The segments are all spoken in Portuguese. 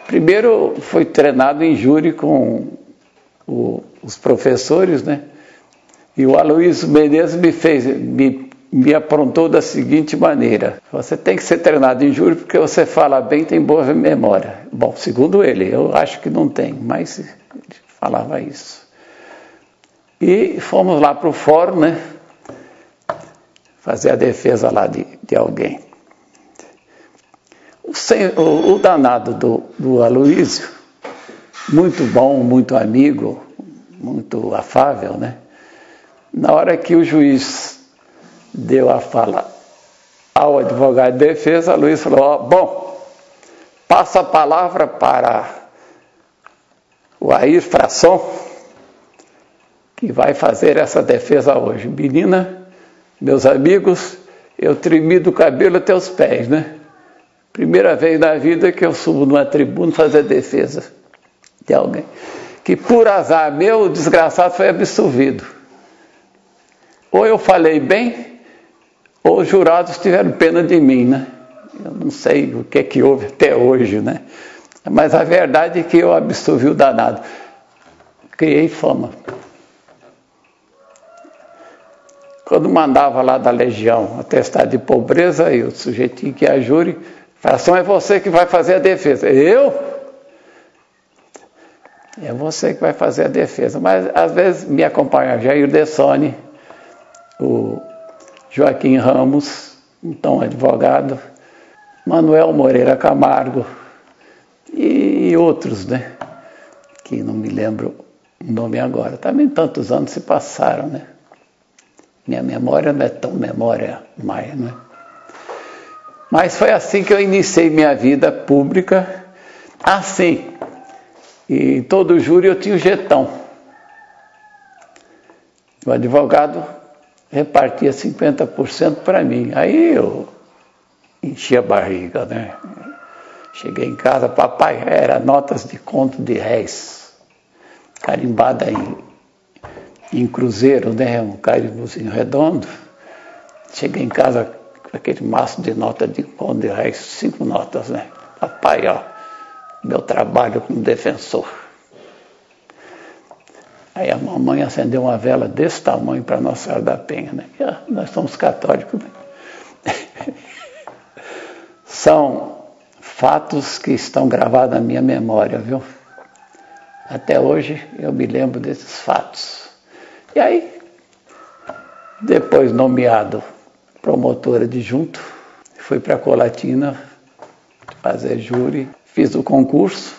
Primeiro foi treinado em júri com os professores, né? E o Aloysio Menezes me aprontou da seguinte maneira: você tem que ser treinado em júri porque você fala bem e tem boa memória. Bom, segundo ele, eu acho que não tem, mas ele falava isso. E fomos lá para o fórum, né? Fazer a defesa lá de alguém. O danado do Aloysio, muito bom, muito amigo, muito afável, né? Na hora que o juiz deu a fala ao advogado de defesa, o Aloysio falou: bom, passa a palavra para o Air Frasson, que vai fazer essa defesa hoje. Menina, meus amigos, eu tremi do cabelo até os pés, né? Primeira vez na vida que eu subo numa tribuna fazer defesa de alguém. Que por azar meu, o desgraçado foi absolvido. Ou eu falei bem, ou os jurados tiveram pena de mim, né? Eu não sei o que houve até hoje, né? Mas a verdade é que eu absolvi o danado. Criei fama. Quando mandava lá da Legião atestado de pobreza, e o sujeitinho que é júri, Frasson, é você que vai fazer a defesa. Eu? É você que vai fazer a defesa. Mas às vezes me acompanha Jair Dessone, o Joaquim Ramos, então advogado, Manuel Moreira Camargo e outros, né? Que não me lembro o nome agora. Também tantos anos se passaram, né? Minha memória não é tão memória mais, né? Mas foi assim que eu iniciei minha vida pública, assim. E em todo júri eu tinha o jetão. O advogado repartia 50% para mim. Aí eu enchi a barriga, né? Cheguei em casa, papai, era notas de conto de réis, carimbada em cruzeiro, né? Um carimbozinho redondo. Cheguei em casa com aquele maço de nota de conto de réis, 5 notas, né? Papai, ó, meu trabalho como defensor. Aí a mamãe acendeu uma vela desse tamanho para Nossa Senhora da Penha, né? E, nós somos católicos, né? São fatos que estão gravados na minha memória, viu? Até hoje eu me lembro desses fatos. E aí, depois nomeado promotor adjunto, fui para Colatina fazer júri, fiz o concurso,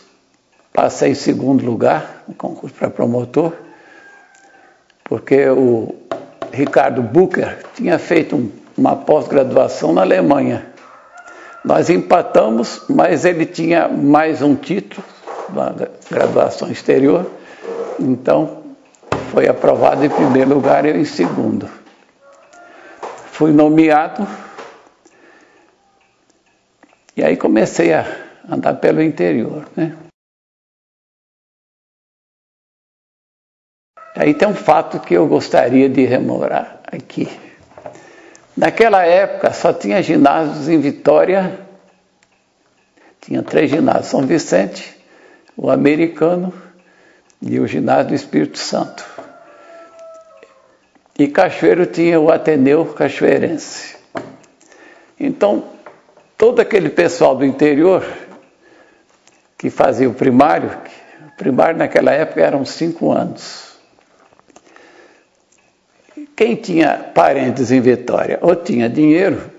passei em segundo lugar, no concurso para promotor, porque o Ricardo Bucher tinha feito uma pós-graduação na Alemanha. Nós empatamos, mas ele tinha mais um título, uma graduação exterior, então foi aprovado em primeiro lugar e eu em segundo. Fui nomeado e aí comecei a andar pelo interior, né? Aí tem um fato que eu gostaria de rememorar aqui. Naquela época só tinha ginásios em Vitória, tinha 3 ginásios, São Vicente, o Americano e o ginásio do Espírito Santo. E Cachoeiro tinha o Ateneu Cachoeirense. Então, todo aquele pessoal do interior que fazia o primário naquela época eram 5 anos. Quem tinha parentes em Vitória ou tinha dinheiro,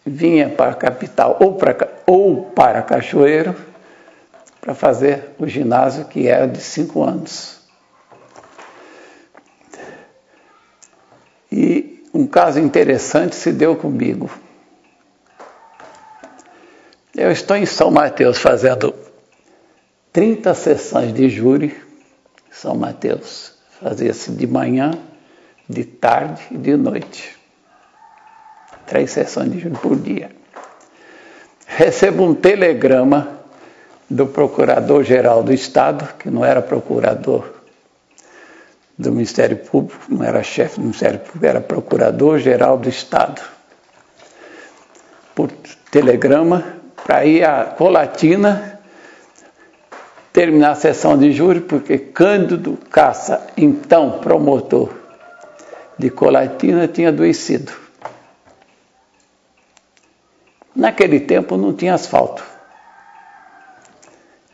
vinha para a capital ou para Cachoeiro para fazer o ginásio que era de 5 anos. E um caso interessante se deu comigo. Eu estou em São Mateus fazendo 30 sessões de júri em São Mateus. Fazia-se de manhã, de tarde e de noite. 3 sessões de júri por dia. Recebo um telegrama do Procurador-Geral do Estado, que não era procurador do Ministério Público, não era chefe do Ministério Público, era Procurador-Geral do Estado. Por telegrama, para ir a Colatina terminar a sessão de júri, porque Cândido Caça, então promotor de Colatina, tinha adoecido. Naquele tempo não tinha asfalto.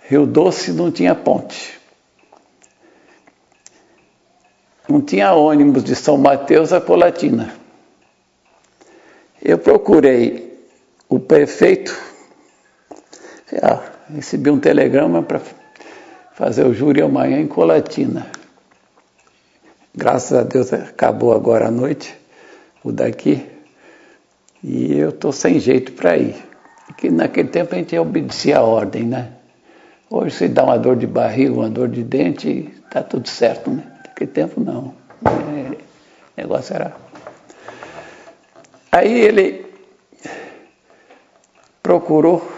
Rio Doce não tinha ponte. Não tinha ônibus de São Mateus a Colatina. Eu procurei o prefeito, recebi um telegrama para fazer o júri amanhã em Colatina. Graças a Deus acabou agora à noite o daqui. E eu estou sem jeito para ir. Porque naquele tempo a gente obedecia a ordem, né? Hoje se dá uma dor de barriga, uma dor de dente, está tudo certo, né? Naquele tempo não. O negócio era... Aí ele procurou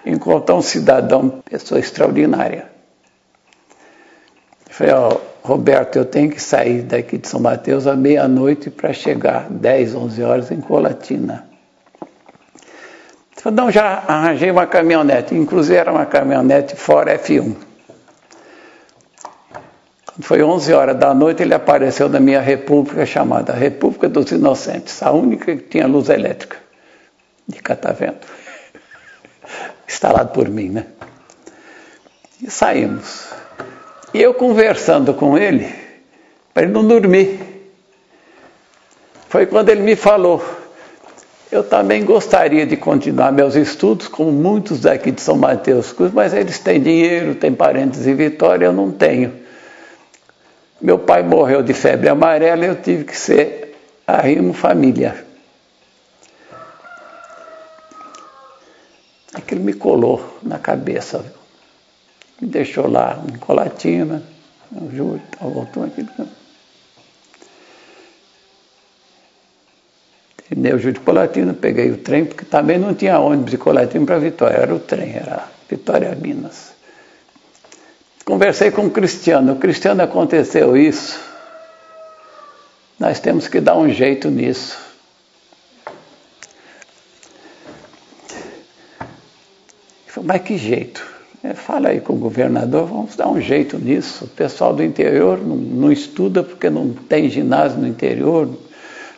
encontrar um cidadão, pessoa extraordinária. Eu falei, Roberto, eu tenho que sair daqui de São Mateus à meia-noite para chegar 10, 11 horas em Colatina. Ele falou, não, já arranjei uma caminhonete, inclusive era uma caminhonete Ford F1. Quando foi 11 horas da noite, ele apareceu na minha república, chamada República dos Inocentes, a única que tinha luz elétrica, de catavento, instalado por mim, né? E saímos. E eu conversando com ele, para ele não dormir, foi quando ele me falou, eu também gostaria de continuar meus estudos, como muitos daqui de São Mateus, mas eles têm dinheiro, têm parentes em Vitória, eu não tenho. Meu pai morreu de febre amarela e eu tive que ser arrimo família. Aquilo me colou na cabeça, viu? Me deixou lá em Colatina, eu juro, voltou aqui. Terminei o júri de Colatina, peguei o trem, porque também não tinha ônibus de Colatina para Vitória, era o trem, era Vitória Minas. Conversei com o Cristiano, aconteceu isso, nós temos que dar um jeito nisso. Ele falou, mas que jeito? Fala aí com o governador, vamos dar um jeito nisso. O pessoal do interior não estuda porque não tem ginásio no interior,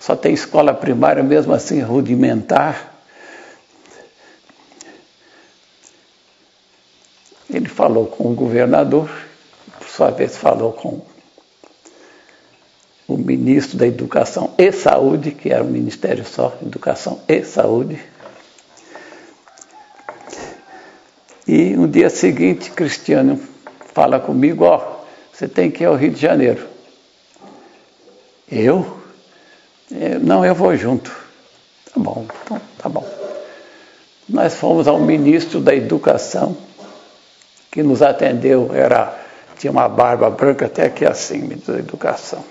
só tem escola primária, mesmo assim rudimentar. Ele falou com o governador, por sua vez falou com o ministro da Educação e Saúde, que era um ministério só, Educação e Saúde. E no dia seguinte, Cristiano fala comigo, você tem que ir ao Rio de Janeiro. Eu? Não, eu vou junto. Tá bom, então tá bom. Nós fomos ao ministro da Educação, que nos atendeu, tinha uma barba branca até aqui assim, ministro da Educação.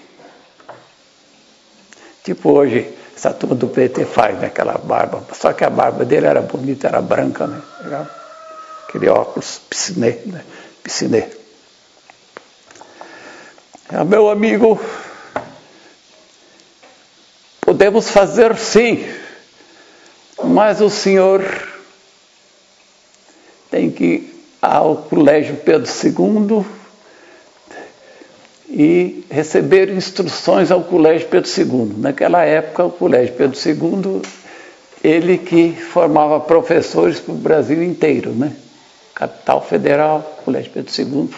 Tipo hoje, essa turma do PT faz, né, aquela barba, só que a barba dele era bonita, era branca, né? Aquele óculos piscinê, né? Piscinê. Meu amigo, podemos fazer sim, mas o senhor tem que ir ao Colégio Pedro II e receber instruções ao Colégio Pedro II. Naquela época, o Colégio Pedro II, ele que formava professores para o Brasil inteiro, né? Capital Federal, Colégio Pedro II,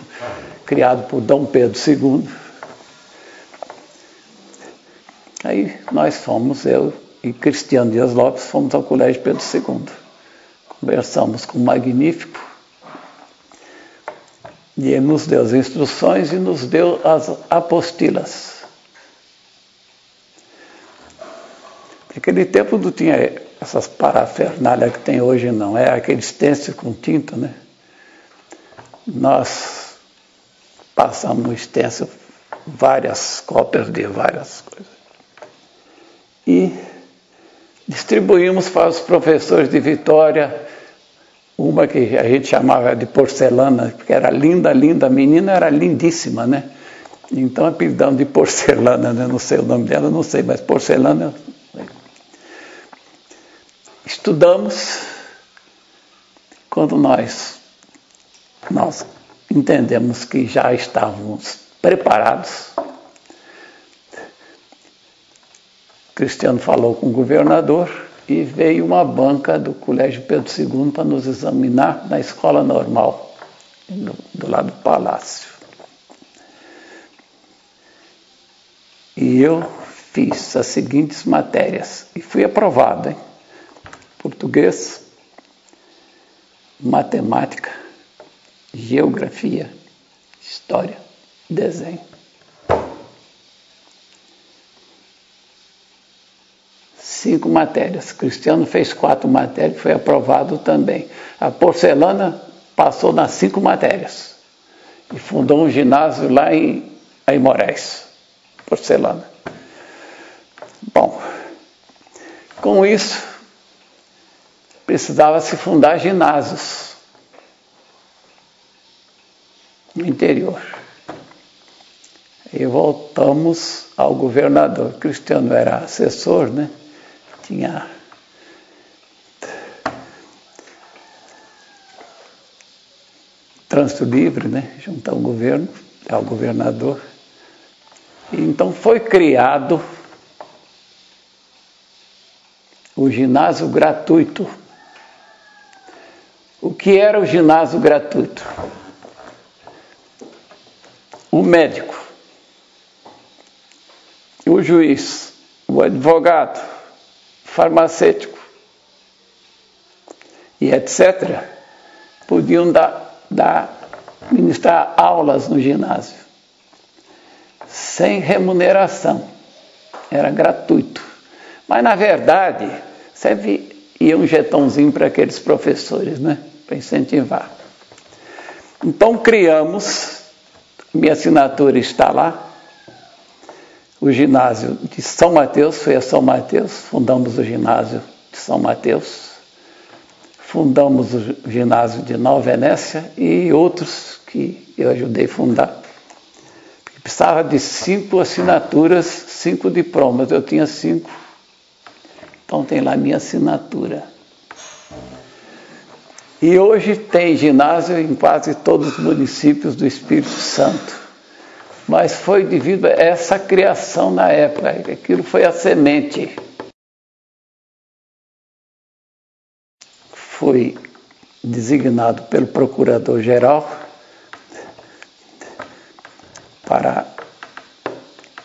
criado por Dom Pedro II. Aí nós fomos, eu e Cristiano Dias Lopes, fomos ao Colégio Pedro II. Conversamos com o Magnífico, e ele nos deu as instruções e nos deu as apostilas. Naquele tempo não tinha essas parafernálias que tem hoje, não. É aquele stencil com tinta, né? Nós passamos no stencil várias cópias de várias coisas. E distribuímos para os professores de Vitória uma que a gente chamava de porcelana, porque era linda, linda, a menina era lindíssima, né? Então apelidamos de porcelana, né? Não sei o nome dela, não sei, mas porcelana. Estudamos. Quando nós entendemos que já estávamos preparados. Cristiano falou com o governador e veio uma banca do Colégio Pedro II para nos examinar na escola normal, do lado do palácio. E eu fiz as seguintes matérias e fui aprovado, hein? Português, matemática, geografia, história, desenho. 5 matérias. Cristiano fez 4 matérias, foi aprovado também. A porcelana passou nas 5 matérias e fundou um ginásio lá em Aimorés. Porcelana. Bom, com isso, precisava se fundar ginásios no interior. E voltamos ao governador. Cristiano era assessor, né? Tinha trânsito livre, né? Junto ao governo, ao governador. E então foi criado o ginásio gratuito. O que era o ginásio gratuito? O médico, o juiz, o advogado, o farmacêutico e etc. podiam ministrar aulas no ginásio, sem remuneração, era gratuito. Mas, na verdade, sempre ia um jetãozinho para aqueles professores, né? Para incentivar. Então, criamos, minha assinatura está lá, o ginásio de São Mateus, foi a São Mateus, fundamos o ginásio de São Mateus, fundamos o ginásio de Nova Venécia e outros que eu ajudei a fundar. Precisava de 5 assinaturas, 5 diplomas, eu tinha 5, então tem lá minha assinatura. E hoje tem ginásio em quase todos os municípios do Espírito Santo. Mas foi devido a essa criação na época, aquilo foi a semente. Fui designado pelo Procurador-Geral para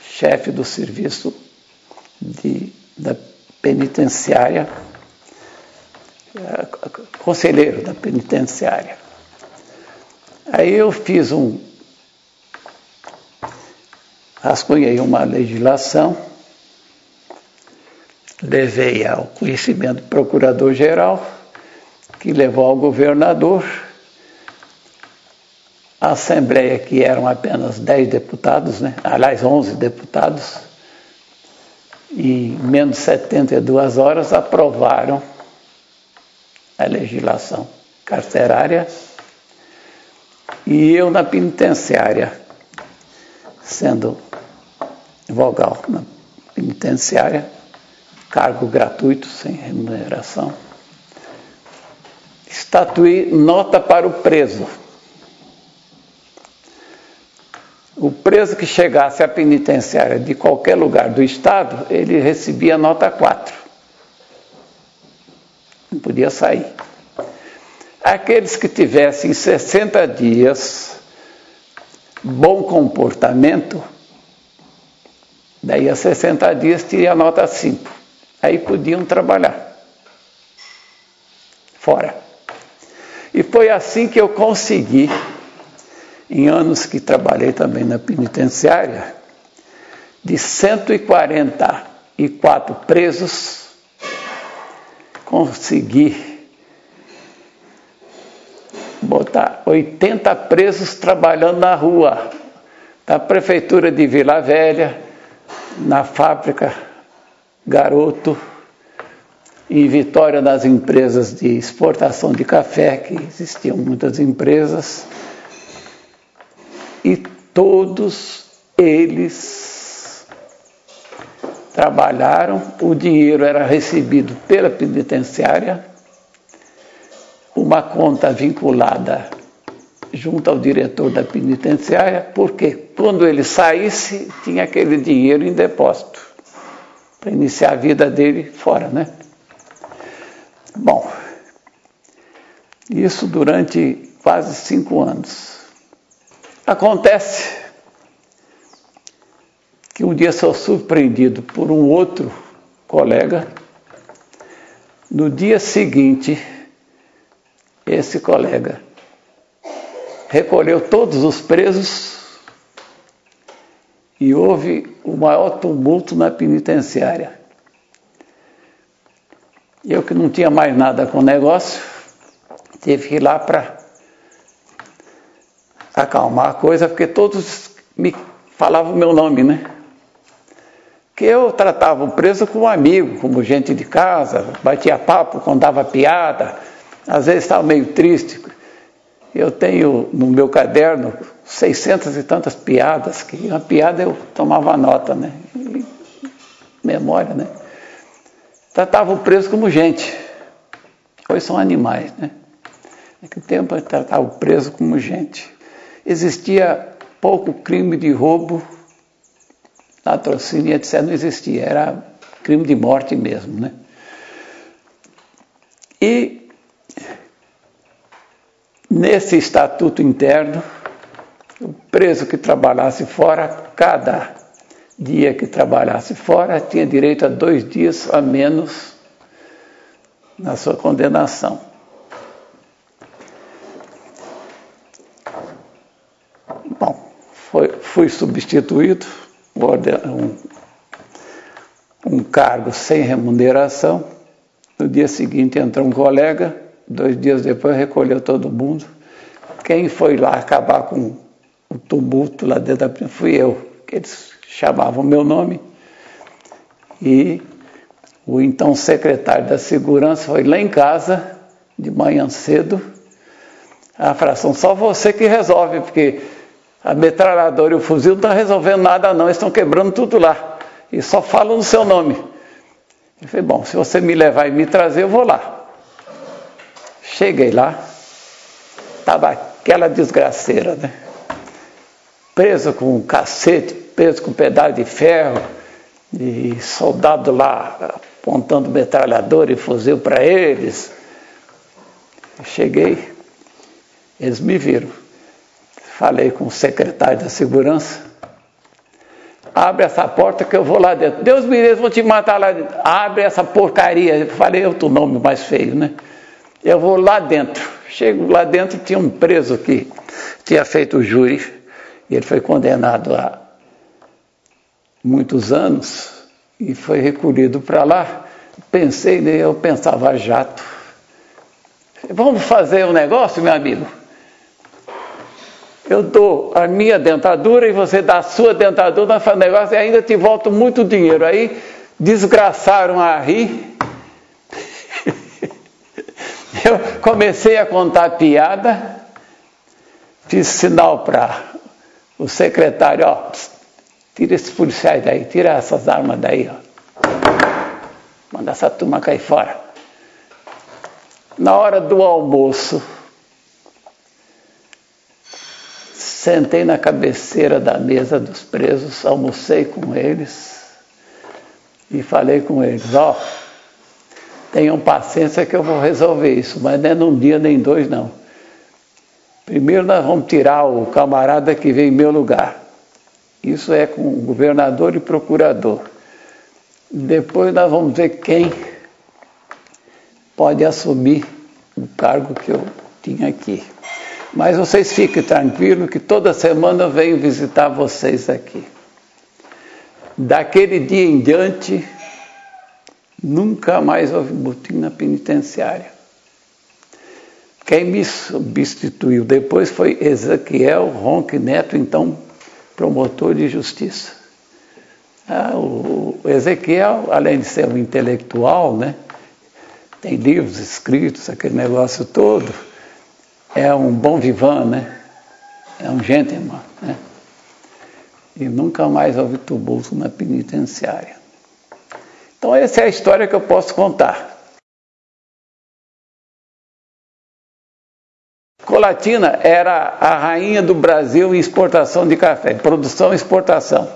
chefe do serviço da penitenciária, conselheiro da penitenciária. Aí eu fiz rascunhei uma legislação, levei ao conhecimento do Procurador-Geral, que levou ao governador, a Assembleia, que eram apenas 10 deputados, né? Aliás, 11 deputados, e em menos de 72 horas aprovaram a legislação carcerária, e eu na penitenciária, sendo vogal na penitenciária, cargo gratuito, sem remuneração, estatuí nota para o preso. O preso que chegasse à penitenciária de qualquer lugar do estado, ele recebia nota 4. Não podia sair. Aqueles que tivessem 60 dias bom comportamento, daí a 60 dias teria nota 5. Aí podiam trabalhar fora. E foi assim que eu consegui, em anos que trabalhei também na penitenciária, de 144 presos, consegui botar 80 presos trabalhando na rua, da prefeitura de Vila Velha, na fábrica Garoto, em Vitória, nas empresas de exportação de café, que existiam muitas empresas, e todos eles trabalharam, o dinheiro era recebido pela penitenciária, uma conta vinculada junto ao diretor da penitenciária, porque quando ele saísse, tinha aquele dinheiro em depósito, para iniciar a vida dele fora, né? Bom, isso durante quase 5 anos. Acontece que um dia sou surpreendido por um outro colega. No dia seguinte, esse colega recolheu todos os presos e houve o maior tumulto na penitenciária. Eu, que não tinha mais nada com o negócio, tive que ir lá para acalmar a coisa, porque todos me falavam o meu nome, né? Que eu tratava o preso como amigo, como gente de casa, batia papo, contava piada, às vezes estava meio triste. Eu tenho no meu caderno 600 e tantas piadas, que uma piada eu tomava nota, né? E memória, né? Tratava o preso como gente. Hoje são animais, né? Naquele tempo eu tratava o preso como gente. Existia pouco crime de roubo, latrocínio, etc. Não existia, era crime de morte mesmo, né? E nesse estatuto interno, o preso que trabalhasse fora, cada dia que trabalhasse fora, tinha direito a 2 dias a menos na sua condenação. Bom, fui substituído, um cargo sem remuneração. No dia seguinte entrou um colega, 2 dias depois recolheu todo mundo. Quem foi lá acabar com o tumulto lá dentro da prisão fui eu, que eles chamavam o meu nome. E o então secretário da segurança foi lá em casa, de manhã cedo. A fração, só você que resolve, porque a metralhadora e o fuzil não estão resolvendo nada não, eles estão quebrando tudo lá. E só falam no seu nome. Eu falei, bom, se você me levar e me trazer, eu vou lá. Cheguei lá, estava aquela desgraceira, né? Preso com um cacete, preso com um pedaço de ferro, e soldado lá apontando metralhadora e fuzil para eles. Cheguei, eles me viram. Falei com o secretário da segurança, abre essa porta que eu vou lá dentro. Deus me livre, vou te matar lá dentro. Abre essa porcaria. Eu falei outro nome mais feio, né? Eu vou lá dentro. Chego lá dentro, tinha um preso que tinha feito o júri, e ele foi condenado a muitos anos, e foi recolhido para lá. Eu pensava jato. Vamos fazer um negócio, meu amigo? Eu dou a minha dentadura e você dá a sua dentadura, nós fazemos negócio e ainda te volto muito dinheiro. Aí desgraçaram a rir. Eu comecei a contar piada, fiz sinal para o secretário, ó, tira esses policiais daí, tira essas armas daí, ó. Manda essa turma cair fora. Na hora do almoço, sentei na cabeceira da mesa dos presos, almocei com eles e falei com eles, ó, tenham paciência que eu vou resolver isso, mas não é num dia nem 2 não. Primeiro nós vamos tirar o camarada que veio em meu lugar. Isso é com o governador e procurador. Depois nós vamos ver quem pode assumir o cargo que eu tinha aqui. Mas vocês fiquem tranquilos que toda semana eu venho visitar vocês aqui. Daquele dia em diante, nunca mais houve motim na penitenciária. Quem me substituiu depois foi Ezequiel Ronque Neto, então promotor de justiça. O Ezequiel, além de ser um intelectual, né, tem livros escritos, aquele negócio todo, é um bom vivant, né? É um gentleman, né? E nunca mais houve tumulto na penitenciária. Então essa é a história que eu posso contar. Chocolatina era a rainha do Brasil em exportação de café, produção e exportação.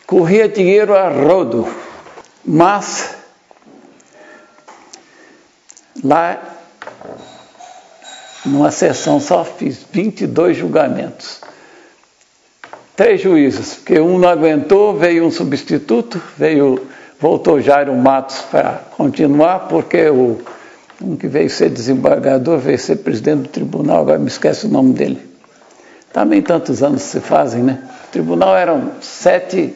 Corria dinheiro a rodo, mas lá, numa sessão, só fiz 22 julgamentos. 3 juízes, porque um não aguentou, veio um substituto, voltou Jairo Matos para continuar, porque um que veio ser desembargador, veio ser presidente do tribunal, agora me esquece o nome dele. Também tantos anos se fazem, né? O tribunal eram 7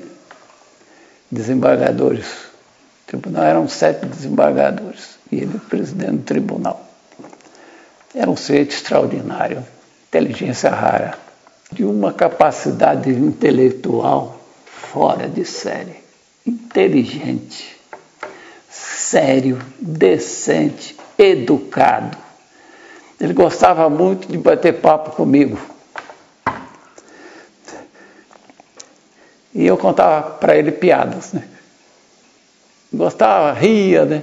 desembargadores. O tribunal eram 7 desembargadores. E ele, presidente do tribunal. Era um sujeito extraordinário, inteligência rara, de uma capacidade intelectual fora de série, inteligente, sério, decente, educado. Ele gostava muito de bater papo comigo. E eu contava para ele piadas, né? Gostava, ria, né?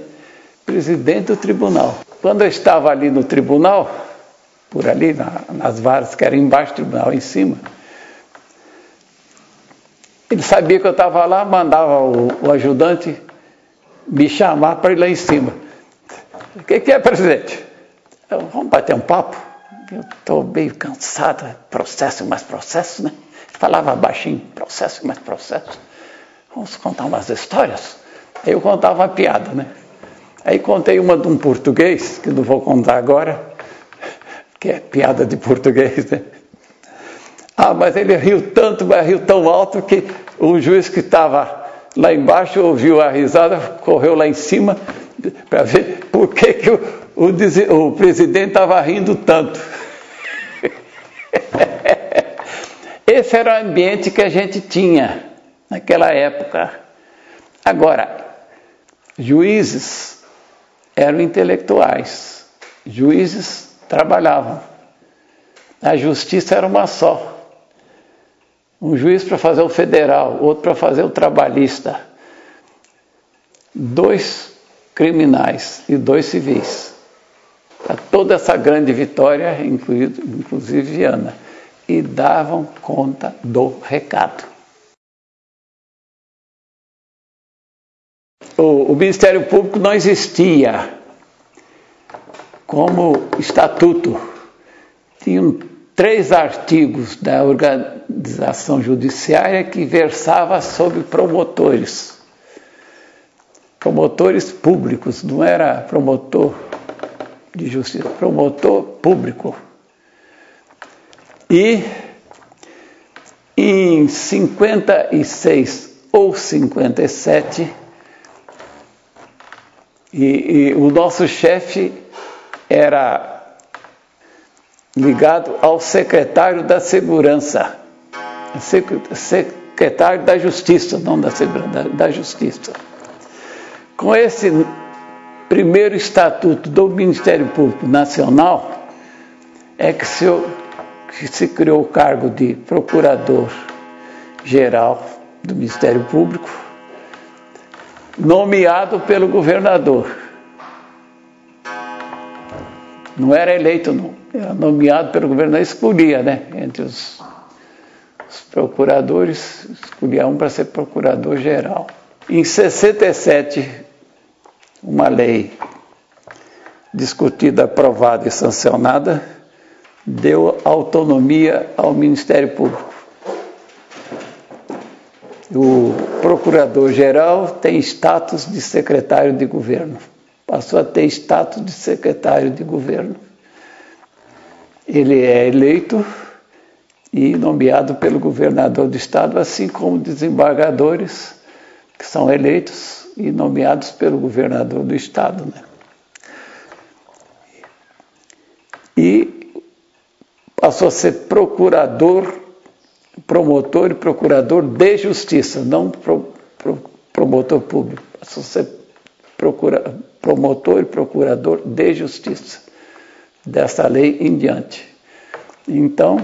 Presidente do tribunal. Quando eu estava ali no tribunal, por ali, nas varas que eram embaixo do tribunal, em cima, ele sabia que eu estava lá, mandava o ajudante me chamar para ir lá em cima. O que é, presidente? Vamos bater um papo? Eu estou meio cansado, processo mais processo, né? Falava baixinho, processo mais processo. Vamos contar umas histórias? Aí eu contava uma piada, né? Aí contei uma de um português, que não vou contar agora, que é piada de português, né? Ah, mas ele riu tanto, mas riu tão alto que o juiz que estava lá embaixo ouviu a risada, correu lá em cima para ver por que o presidente estava rindo tanto. Esse era o ambiente que a gente tinha naquela época. Agora, juízes eram intelectuais, juízes trabalhavam. A justiça era uma só. Um juiz para fazer o federal, outro para fazer o trabalhista. 2 criminais e 2 civis. Para toda essa grande vitória, inclusive Viana. E davam conta do recado. O Ministério Público não existia como estatuto. Tinham 3 artigos da organização judiciária que versava sobre promotores. Promotores públicos, não era promotor de justiça, promotor público. E em 56 ou 57, e o nosso chefe era ligado ao secretário da Segurança, secretário da Justiça, não da Segurança, da Justiça. Com esse primeiro estatuto do Ministério Público Nacional, é que se criou o cargo de Procurador-Geral do Ministério Público, nomeado pelo governador. Não era eleito, não. Era nomeado pelo governador, escolhia, né? Entre os procuradores, escolhia um para ser procurador-geral. Em 67, uma lei discutida, aprovada e sancionada, deu autonomia ao Ministério Público. O procurador-geral tem status de secretário de governo. Passou a ter status de secretário de governo. Ele é eleito e nomeado pelo governador do estado, assim como desembargadores que são eleitos e nomeados pelo governador do estado, né? E passou a ser promotor e procurador de justiça, não promotor público. Passou a ser promotor e procurador de justiça, dessa lei em diante. Então,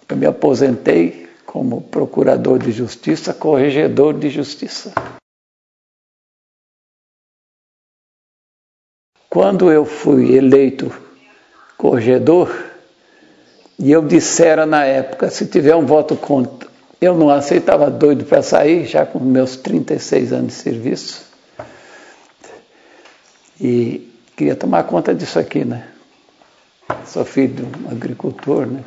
eu me aposentei como procurador de justiça, corregedor de justiça. Quando eu fui eleito corregedor, E eu dissera na época, se tiver um voto contra, eu não aceitava, doido para sair, já com meus 36 anos de serviço. E queria tomar conta disso aqui, né? Sou filho de um agricultor, né?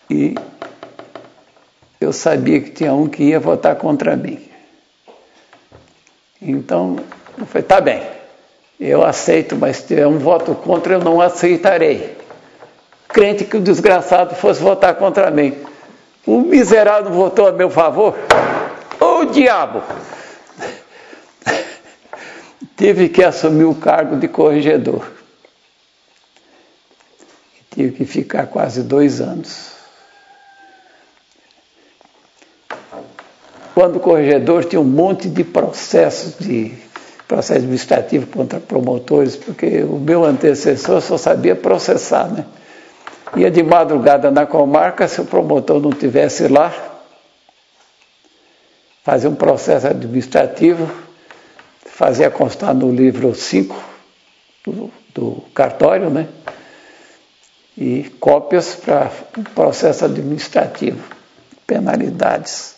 E eu sabia que tinha um que ia votar contra mim. Então, eu falei, tá bem, eu aceito, mas se tiver um voto contra, eu não aceitarei. Crente que o desgraçado fosse votar contra mim. O miserável votou a meu favor? Ô diabo! Tive que assumir o cargo de corregedor. Tive que ficar quase 2 anos. Quando corregedor, tinha um monte de processo administrativo contra promotores, porque o meu antecessor só sabia processar, né? Ia de madrugada na comarca, se o promotor não estivesse lá, fazia um processo administrativo, fazia constar no livro 5 do cartório, né? E cópias para o processo administrativo, penalidades.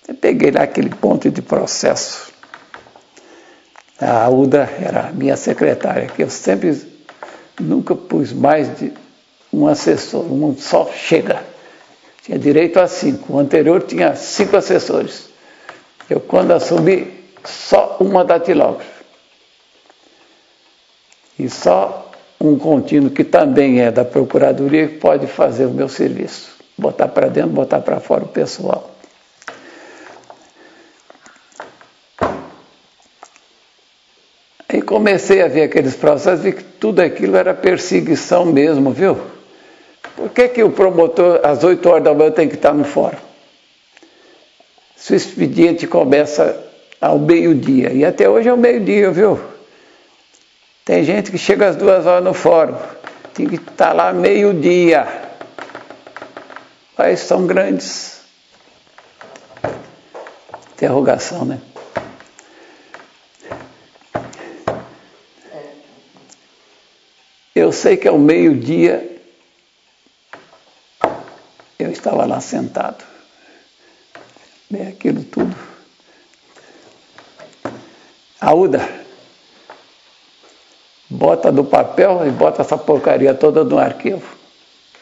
Eu peguei lá aquele ponto de processo. A Uda era a minha secretária, que eu nunca pus mais de um assessor, um só chega. Tinha direito a 5. O anterior tinha 5 assessores. Eu, quando assumi, só uma datilógrafa. E só um contínuo, que também é da Procuradoria, que pode fazer o meu serviço. Botar para dentro, botar para fora o pessoal. Aí comecei a ver aqueles processos, vi que tudo aquilo era perseguição mesmo, viu? Por que o promotor, às 8 horas da manhã, tem que estar no fórum? Se o expediente começa ao meio-dia, e até hoje é o meio-dia, viu? Tem gente que chega às 2 horas no fórum, tem que estar lá meio-dia. Aí são grandes. Interrogação, né? Eu sei que ao meio-dia eu estava lá sentado. Bem, aquilo tudo. Aúda, bota no papel e bota essa porcaria toda no arquivo.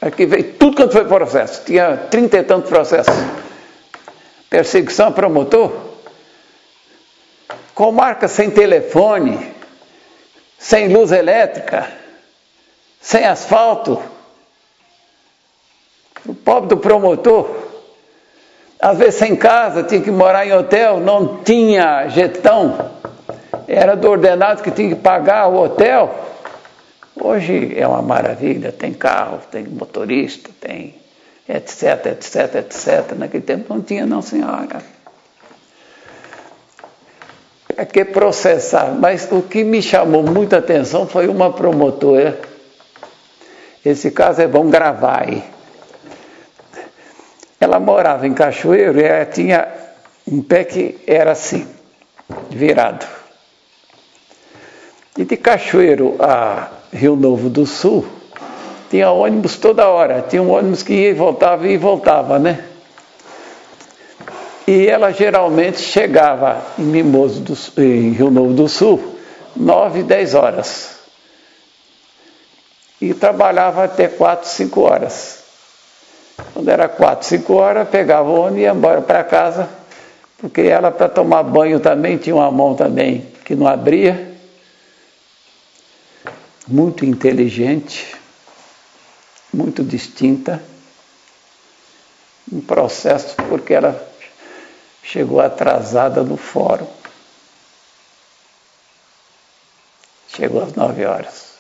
Arquivei tudo quanto foi processo. Tinha 30 e tantos processos. Perseguição a promotor. Comarca sem telefone, sem luz elétrica, sem asfalto. O pobre do promotor, às vezes sem casa, tinha que morar em hotel, não tinha jetão, era do ordenado que tinha que pagar o hotel. Hoje é uma maravilha, tem carro, tem motorista, tem etc, etc, etc. Naquele tempo não tinha, não, senhora. É que processar, mas o que me chamou muita atenção foi uma promotora. Esse caso é bom gravar aí. Ela morava em Cachoeiro e ela tinha um pé que era assim, virado. E de Cachoeiro a Rio Novo do Sul, tinha ônibus toda hora. Tinha um ônibus que ia e voltava, né? E ela geralmente chegava em Rio Novo do Sul, 9, 10 horas. E trabalhava até 4, 5 horas. Quando era 4, 5 horas, pegava o ônibus e ia embora para casa, porque ela, para tomar banho também, tinha uma mão também que não abria. Muito inteligente, muito distinta. Um processo porque ela chegou atrasada no fórum. Chegou às 9 horas.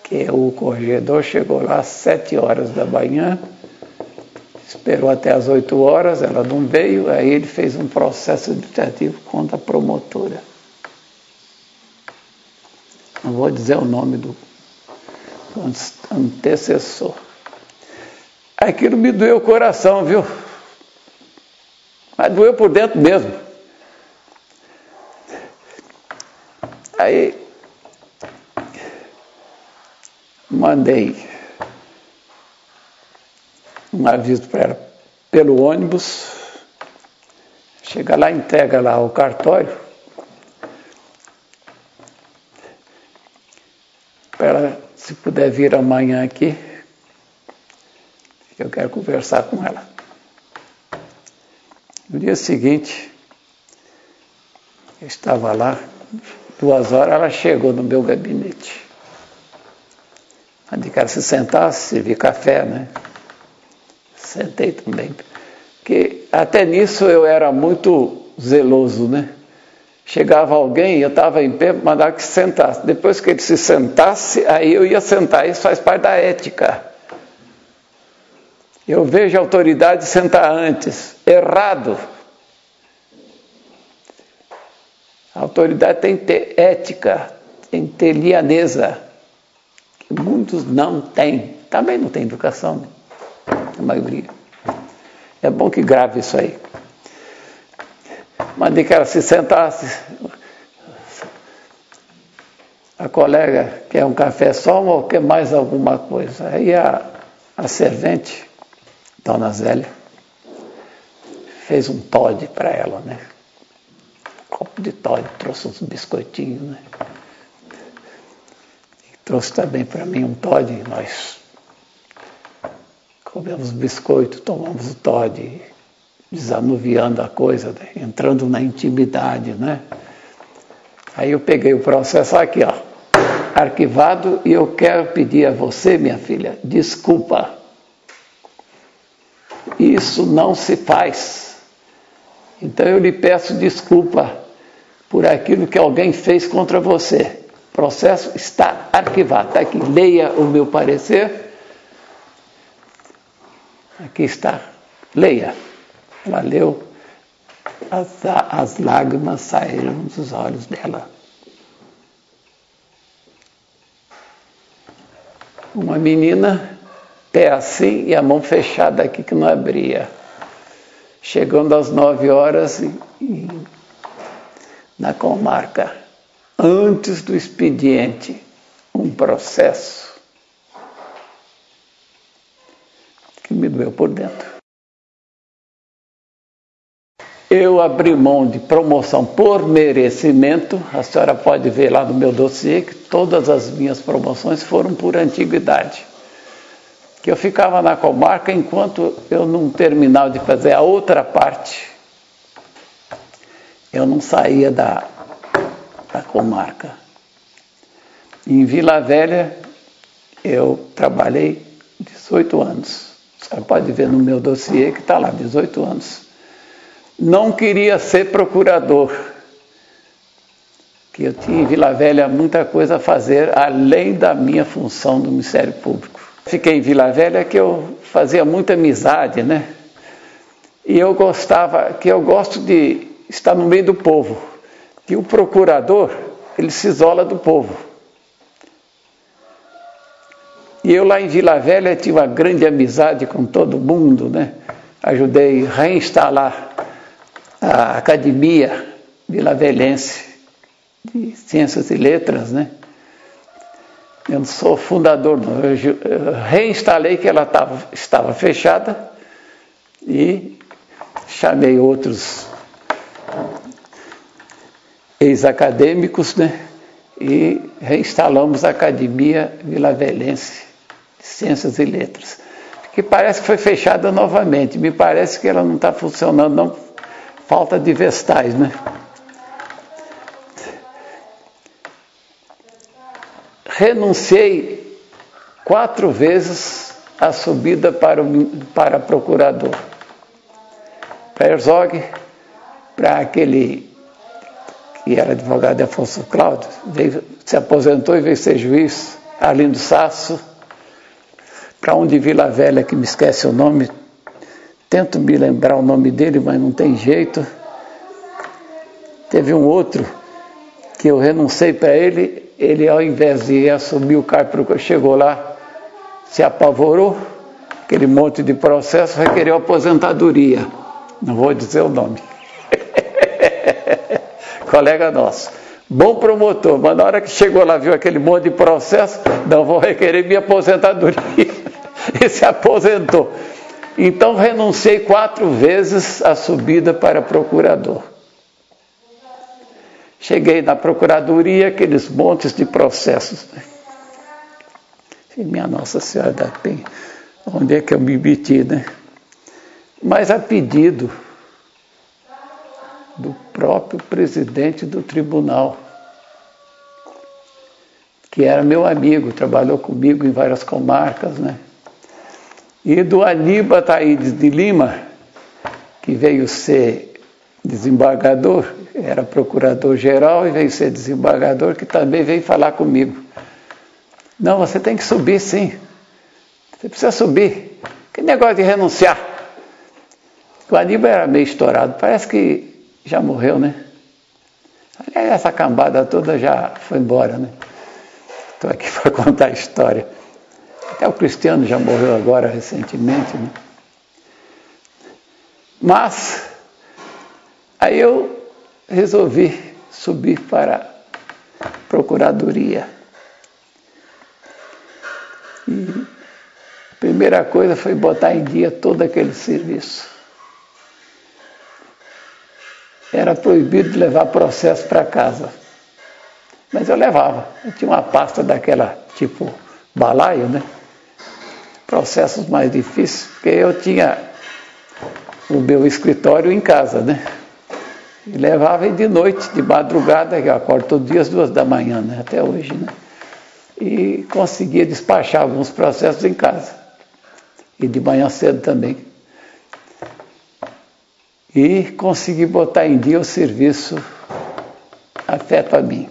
Que o corregedor chegou lá às 7 horas da manhã, esperou até às 8 horas, ela não veio, aí ele fez um processo administrativo contra a promotora. Não vou dizer o nome do antecessor. Aquilo me doeu o coração, viu? Mas doeu por dentro mesmo. mandei um aviso para ela pelo ônibus, chega lá, entrega lá o cartório, para ela, se puder vir amanhã aqui, eu quero conversar com ela. No dia seguinte, eu estava lá, 2 horas, ela chegou no meu gabinete. Mandei que ela se sentasse, servir café, né? Sentei também. Porque até nisso eu era muito zeloso, né? Chegava alguém, eu estava em pé, mandava que se sentasse. Depois que ele se sentasse, aí eu ia sentar. Isso faz parte da ética. Eu vejo a autoridade sentar antes. Errado. A autoridade tem que ter ética, tem que ter lianeza. Que muitos não têm. Também não tem educação, né? A maioria. É bom que grave isso aí. Mandei que ela se sentasse. A colega quer um café só ou quer mais alguma coisa? Aí a servente, Dona Zélia, fez um Toddy para ela, né? Um copo de Toddy, trouxe uns biscoitinhos, né? E trouxe também para mim um Toddy, nós comemos biscoito, tomamos o Toddy, desanuviando a coisa, né? Entrando na intimidade, né? Aí eu peguei o processo aqui, ó, arquivado, e eu quero pedir a você, minha filha, desculpa. Isso não se faz. Então eu lhe peço desculpa por aquilo que alguém fez contra você. O processo está arquivado. Está aqui, leia o meu parecer. Aqui está, leia. Ela leu, as lágrimas saíram dos olhos dela. Uma menina, pé assim e a mão fechada aqui que não abria. Chegando às 9 horas na comarca, antes do expediente, um processo que me doeu por dentro. Eu abri mão de promoção por merecimento. A senhora pode ver lá no meu dossiê que todas as minhas promoções foram por antiguidade. Que eu ficava na comarca enquanto eu não terminava de fazer a outra parte. Eu não saía da comarca. Em Vila Velha, eu trabalhei 18 anos. A senhora pode ver no meu dossiê que está lá, 18 anos. Não queria ser procurador, que eu tinha em Vila Velha muita coisa a fazer, além da minha função do Ministério Público. Fiquei em Vila Velha que eu fazia muita amizade, né? E eu gosto de estar no meio do povo. E o procurador, ele se isola do povo. E eu lá em Vila Velha tive uma grande amizade com todo mundo, né? Ajudei a reinstalar a Academia Vilavelense de Ciências e Letras, né? Eu não sou fundador, não. Eu reinstalei que ela estava fechada e chamei outros ex-acadêmicos, né? E reinstalamos a Academia Vilavelense de Ciências e Letras, que parece que foi fechada novamente. Me parece que ela não está funcionando, não. Falta de vestais, né? Renunciei 4 vezes a subida para procurador. Para Herzog, para aquele que era advogado de Afonso Cláudio, se aposentou e veio ser juiz, Arlindo Sasso, para um de Vila Velha, que me esquece o nome, tento me lembrar o nome dele, mas não tem jeito. Teve um outro que eu renunciei para ele ao invés de assumir o cargo, chegou lá, se apavorou, aquele monte de processo, requereu aposentadoria. Não vou dizer o nome. Colega nosso. bom promotor, mas na hora que chegou lá, viu aquele monte de processo, não, vou requerer minha aposentadoria. E se aposentou. Então renunciei 4 vezes a subida para procurador. Cheguei na procuradoria, aqueles montes de processos. Minha Nossa Senhora da Penha, onde é que eu me meti, né? Mas a pedido do próprio presidente do tribunal, que era meu amigo, trabalhou comigo em várias comarcas, né? E do Aníbal Taídes de Lima, que veio ser desembargador, era procurador-geral e veio ser desembargador, que também veio falar comigo. Não, você tem que subir sim, você precisa subir. Que negócio de renunciar? O Aníbal era meio estourado, parece que já morreu, né? Aliás, essa cambada toda já foi embora, né? Estou aqui para contar a história. Até o Cristiano já morreu agora recentemente, né? Mas aí eu resolvi subir para a procuradoria. E a primeira coisa foi botar em dia todo aquele serviço. Era proibido de levar processo para casa. Mas eu levava. Eu tinha uma pasta daquela tipo balaio, né? Processos mais difíceis, porque eu tinha o meu escritório em casa, né? E levava de noite, de madrugada, que eu acordo todo dia às 2 da manhã, né? Até hoje, né? E conseguia despachar alguns processos em casa. E de manhã cedo também. E consegui botar em dia o serviço afeto a mim.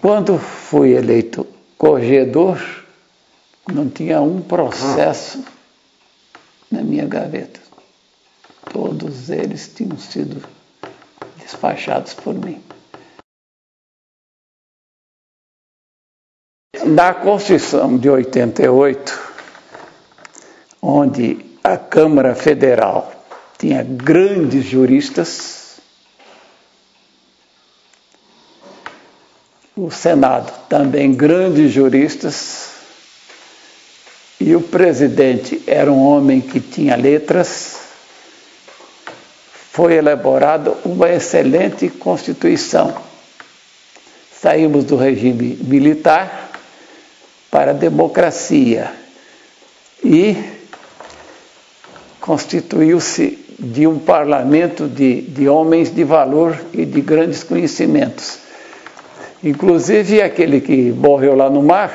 Quando fui eleito corregedor, não tinha um processo na minha gaveta. Todos eles tinham sido despachados por mim. Na Constituição de 88, onde a Câmara Federal tinha grandes juristas, o Senado também grandes juristas, e o presidente era um homem que tinha letras, foi elaborada uma excelente Constituição. Saímos do regime militar para a democracia e constituiu-se de um parlamento de homens de valor e de grandes conhecimentos. Inclusive aquele que morreu lá no mar,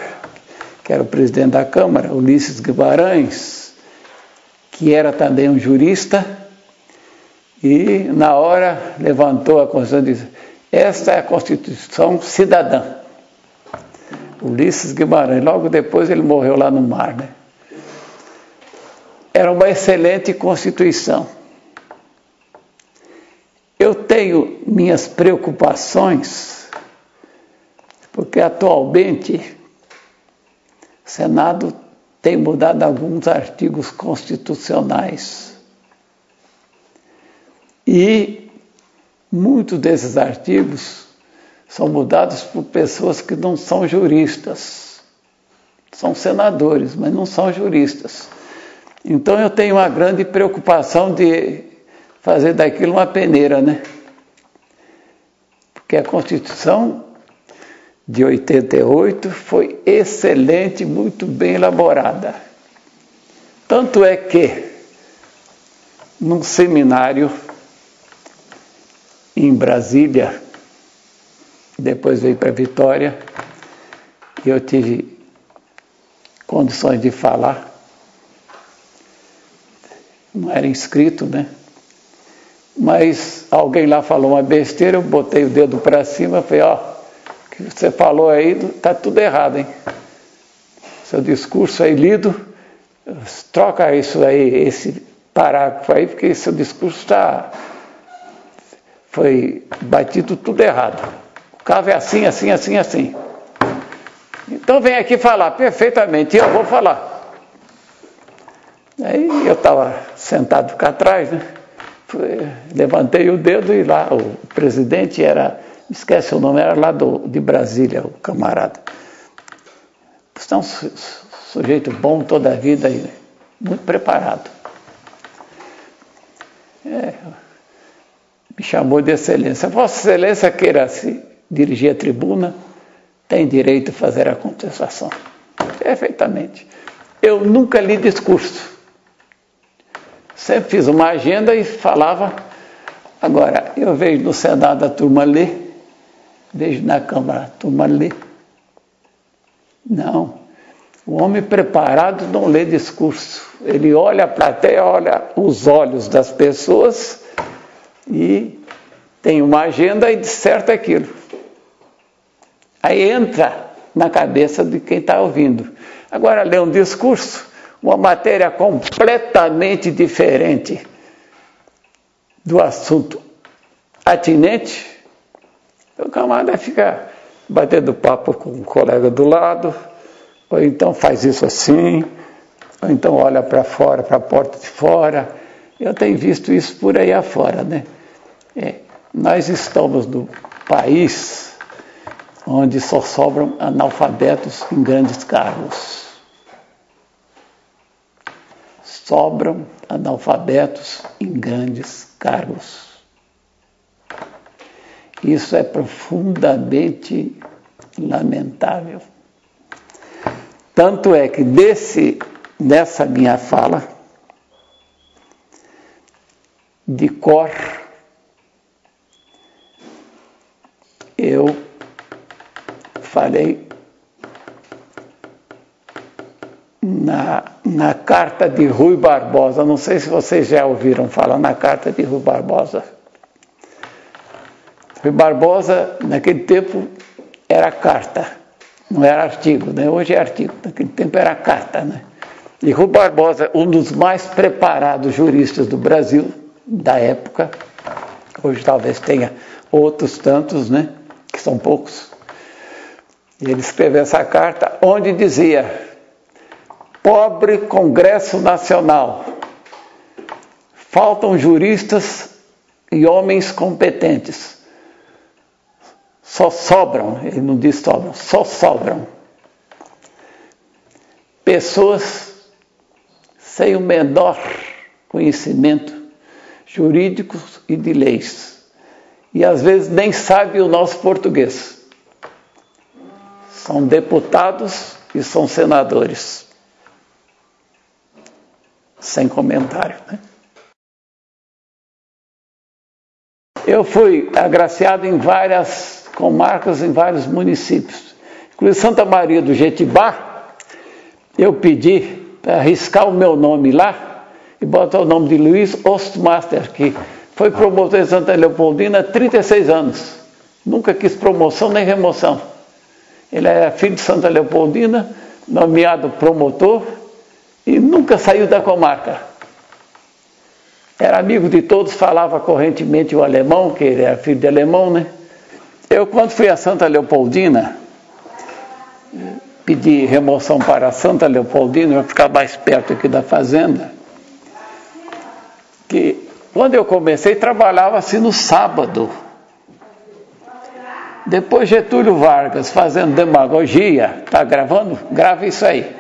que era o presidente da Câmara, Ulisses Guimarães, que era também um jurista, e na hora levantou a Constituição e disse: esta é a Constituição cidadã. Ulisses Guimarães, logo depois ele morreu lá no mar, né? Era uma excelente Constituição. Eu tenho minhas preocupações, porque atualmente o Senado tem mudado alguns artigos constitucionais. E muitos desses artigos são mudados por pessoas que não são juristas. São senadores, mas não são juristas. Então eu tenho uma grande preocupação de fazer daquilo uma peneira, né? Porque a Constituição de 88 foi excelente, muito bem elaborada. Tanto é que, num seminário em Brasília, depois veio para Vitória, e eu tive condições de falar. Não era inscrito, né? Mas alguém lá falou uma besteira, eu botei o dedo para cima e falei: ó, o que você falou aí está tudo errado, hein? Seu discurso aí lido, troca isso aí, esse parágrafo aí, porque seu discurso foi batido tudo errado. O caso é assim, assim, assim, assim. Então vem aqui falar perfeitamente, e eu vou falar. Aí eu estava sentado cá atrás, né? Levantei o dedo e lá o presidente era, esquece o nome, era lá de Brasília, o camarada. Você é um sujeito bom toda a vida e muito preparado. Me chamou de excelência. Vossa Excelência queira se dirigir à tribuna, tem direito a fazer a contestação. Perfeitamente. Eu nunca li discurso. Sempre fiz uma agenda e falava. Agora, eu vejo no Senado a turma ler, vejo na Câmara a turma ler. Não. O homem preparado não lê discurso. Ele olha a plateia, olha os olhos das pessoas e tem uma agenda e disserta aquilo. Aí entra na cabeça de quem está ouvindo. Agora, ler um discurso, uma matéria completamente diferente do assunto atinente, o camarada fica batendo papo com um colega do lado, ou então faz isso assim, ou então olha para fora, para a porta de fora. Eu tenho visto isso por aí afora, né? Nós estamos no país onde só sobram analfabetos em grandes cargos. Sobram analfabetos em grandes cargos. Isso é profundamente lamentável. Tanto é que nessa minha fala, de cor, eu falei na carta de Rui Barbosa. Não sei se vocês já ouviram falar na carta de Rui Barbosa. Rui Barbosa, naquele tempo, era carta, não era artigo, né? Hoje é artigo, naquele tempo era carta, né? E Rui Barbosa, um dos mais preparados juristas do Brasil, da época, hoje talvez tenha outros tantos, né? Que são poucos. E ele escreveu essa carta onde dizia: pobre Congresso Nacional, faltam juristas e homens competentes. Só sobram, ele não diz sobram, só sobram pessoas sem o menor conhecimento jurídico e de leis. E às vezes nem sabem o nosso português. São deputados e são senadores. Sem comentário, né? Eu fui agraciado em várias comarcas, em vários municípios. Inclusive Santa Maria do Jetibá, eu pedi para arriscar o meu nome lá e botar o nome de Luiz Ostmaster, que foi promotor em Santa Leopoldina há 36 anos. Nunca quis promoção nem remoção. Ele era filho de Santa Leopoldina, nomeado promotor, e nunca saiu da comarca. Era amigo de todos, falava correntemente o alemão, que ele era filho de alemão, né? Eu, quando fui a Santa Leopoldina, pedi remoção para Santa Leopoldina, para ficar mais perto aqui da fazenda, que quando eu comecei, trabalhava-se no sábado. Depois Getúlio Vargas, fazendo demagogia, está gravando? Grava isso aí.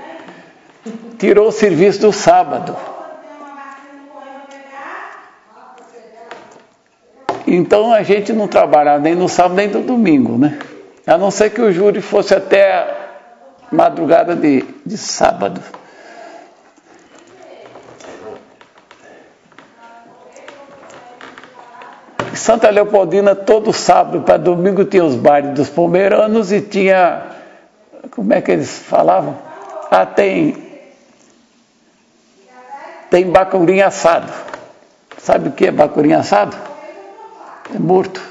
Tirou o serviço do sábado. Então a gente não trabalhava nem no sábado nem no domingo, né? A não ser que o júri fosse até madrugada de sábado. Em Santa Leopoldina, todo sábado para domingo tinha os bailes dos pomeranos e tinha, como é que eles falavam? Tem bacurim assado. Sabe o que é bacurim assado? É morto.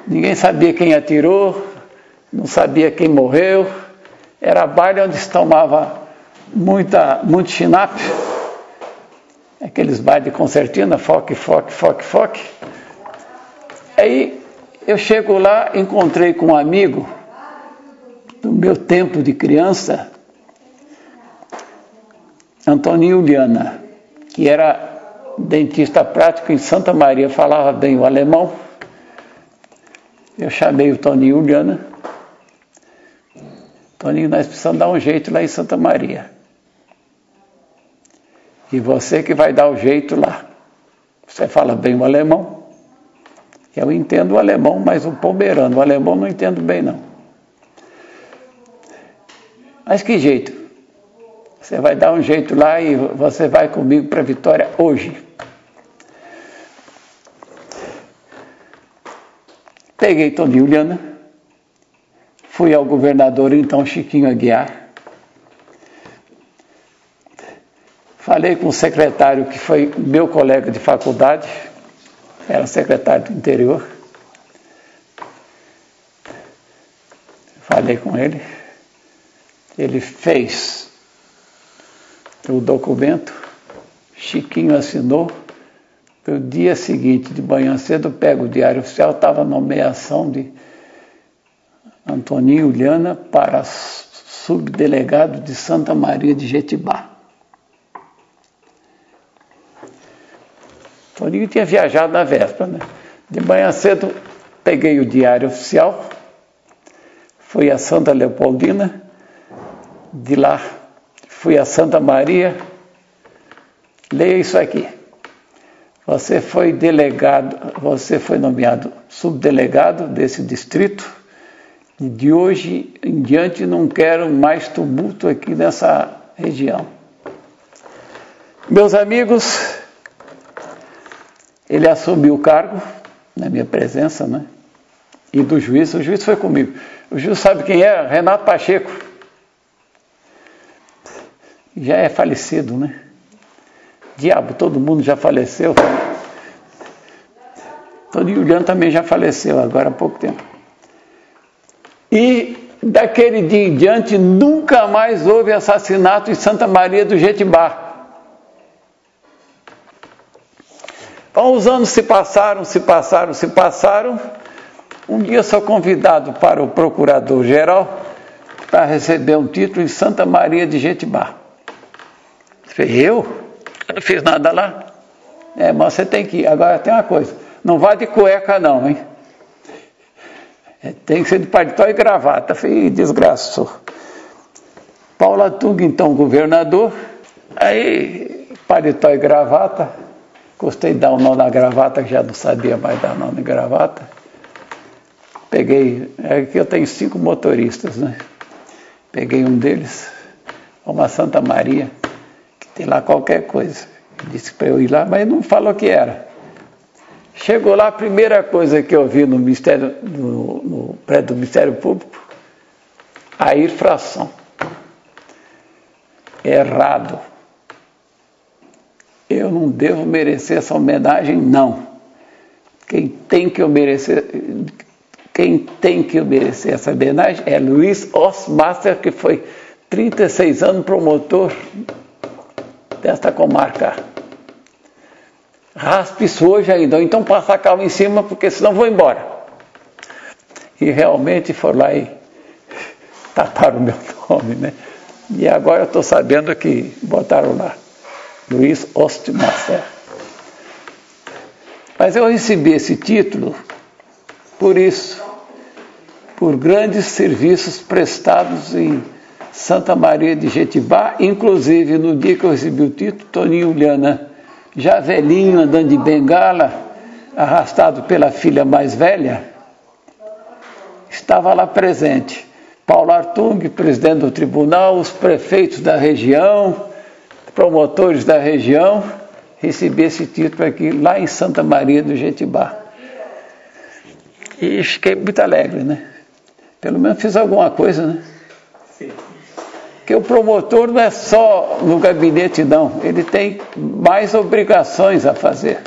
Ninguém sabia quem atirou, não sabia quem morreu. Era baile onde se tomava muito chinape, aqueles bailes de concertina, foque. Aí eu chego lá, encontrei com um amigo do meu tempo de criança, Antônio Uliana, que era dentista prático em Santa Maria, falava bem o alemão. Eu chamei o Toninho e Uliana. Toninho, nós precisamos dar um jeito lá em Santa Maria. E você que vai dar o jeito lá. Você fala bem o alemão. Eu entendo o alemão, mas o pomerano, o alemão não entendo bem não. Mas que jeito? Você vai dar um jeito lá e você vai comigo para Vitória hoje. Peguei Toninho e Uliana. Fui ao governador, então, Chiquinho Aguiar. Falei com o secretário, que foi meu colega de faculdade, era secretário do interior. Falei com ele. Ele fez o documento, Chiquinho assinou. No dia seguinte, de manhã cedo, pego o Diário Oficial, estava a nomeação de Antoninho Uliana para subdelegado de Santa Maria de Jetibá. Toninho tinha viajado na véspera, né? De manhã cedo, peguei o Diário Oficial, fui a Santa Leopoldina, de lá fui a Santa Maria. Leia isso aqui. Você foi delegado, você foi nomeado subdelegado desse distrito, e de hoje em diante não quero mais tumulto aqui nessa região. Meus amigos, ele assumiu o cargo, na minha presença, né? E do juiz, o juiz foi comigo. O juiz sabe quem é? Renato Pacheco. Já é falecido, né? Diabo, todo mundo já faleceu. Toninho e Uliana também já faleceu, agora há pouco tempo. E daquele dia em diante, nunca mais houve assassinato em Santa Maria do Jetibá. Então, os anos se passaram. Um dia sou convidado para o procurador-geral para receber um título em Santa Maria de Jetibá. Eu não fiz nada lá. Mas você tem que ir. Agora tem uma coisa, não vá de cueca não, hein? Tem que ser de paletó e gravata. Falei, desgraçou. Paulo Artung, então governador, aí paletó e gravata, gostei de dar um nó na gravata, que já não sabia mais dar nó na gravata. Peguei, aqui eu tenho 5 motoristas, né? Peguei um deles, uma Santa Maria, que tem lá qualquer coisa. Disse para eu ir lá, mas não falou o que era. Chegou lá, a primeira coisa que eu vi no Ministério, no prédio do Ministério Público, a infração. Errado. Eu não devo merecer essa homenagem, não. Quem tem que merecer essa homenagem é Luiz Osmaster, que foi 36 anos promotor desta comarca. Raspe isso hoje ainda, então passa a calma em cima, porque senão vou embora. E realmente foram lá e taparam o meu nome, né? E agora eu estou sabendo que botaram lá, Luiz Ostmaster. Mas eu recebi esse título por isso, por grandes serviços prestados em Santa Maria de Jetibá, inclusive no dia que eu recebi o título, Toninho e Uliana, já velhinho, andando de bengala, arrastado pela filha mais velha, estava lá presente. Paulo Artung, presidente do tribunal, os prefeitos da região, promotores da região, recebi esse título aqui, lá em Santa Maria do Jetibá. E fiquei muito alegre, né? Pelo menos fiz alguma coisa, né? Sim. Porque o promotor não é só no gabinete, não. Ele tem mais obrigações a fazer.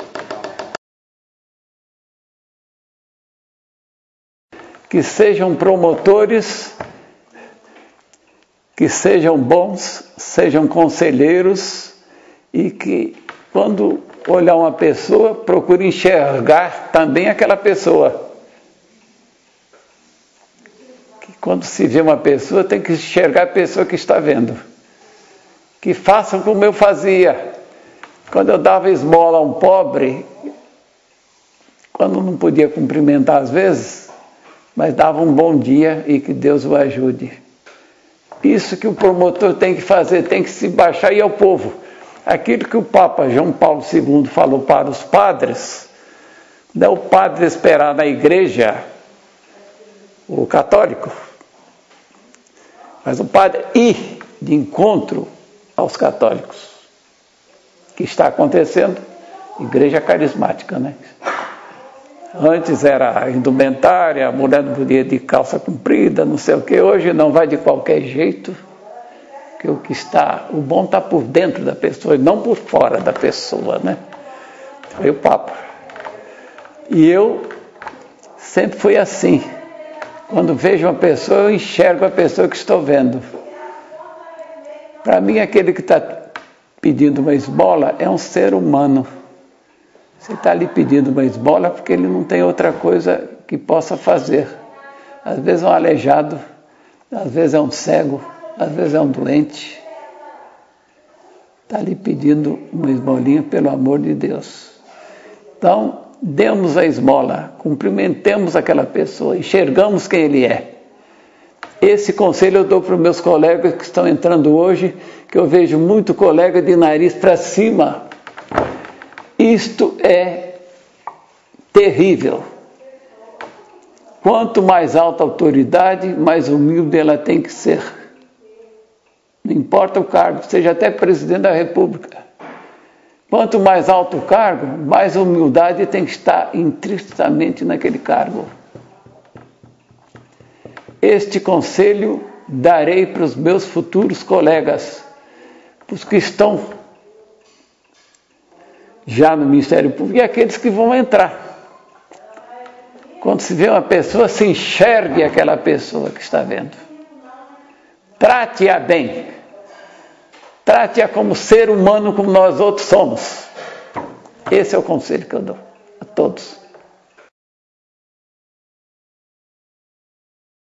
Que sejam promotores, que sejam bons, sejam conselheiros e que, quando olhar uma pessoa, procure enxergar também aquela pessoa. Quando se vê uma pessoa, tem que enxergar a pessoa que está vendo. Que façam como eu fazia. Quando eu dava esmola a um pobre, quando não podia cumprimentar às vezes, mas dava um bom dia e que Deus o ajude. Isso que o promotor tem que fazer, tem que se baixar e ao povo. Aquilo que o Papa João Paulo II falou para os padres, não é o padre esperar na igreja, o católico, mas o padre ir de encontro aos católicos, que está acontecendo, igreja carismática, né? Antes era indumentária, a mulher não podia ir de calça comprida, não sei o que, hoje não, vai de qualquer jeito, que o bom está por dentro da pessoa e não por fora da pessoa, né? Foi o Papa. E eu sempre fui assim. Quando vejo uma pessoa, eu enxergo a pessoa que estou vendo. Para mim, aquele que está pedindo uma esmola é um ser humano. Você está ali pedindo uma esmola porque ele não tem outra coisa que possa fazer. Às vezes é um aleijado, às vezes é um cego, às vezes é um doente. Está ali pedindo uma esmolinha pelo amor de Deus. Então, demos a esmola, cumprimentemos aquela pessoa, enxergamos quem ele é. Esse conselho eu dou para os meus colegas que estão entrando hoje, que eu vejo muito colega de nariz para cima. Isto é terrível. Quanto mais alta a autoridade, mais humilde ela tem que ser. Não importa o cargo, seja até presidente da República. Quanto mais alto o cargo, mais humildade tem que estar intrinsecamente naquele cargo. Este conselho darei para os meus futuros colegas, para os que estão já no Ministério Público e aqueles que vão entrar. Quando se vê uma pessoa, se enxergue aquela pessoa que está vendo. Trate-a bem. Trate-a como ser humano, como nós outros somos. Esse é o conselho que eu dou a todos.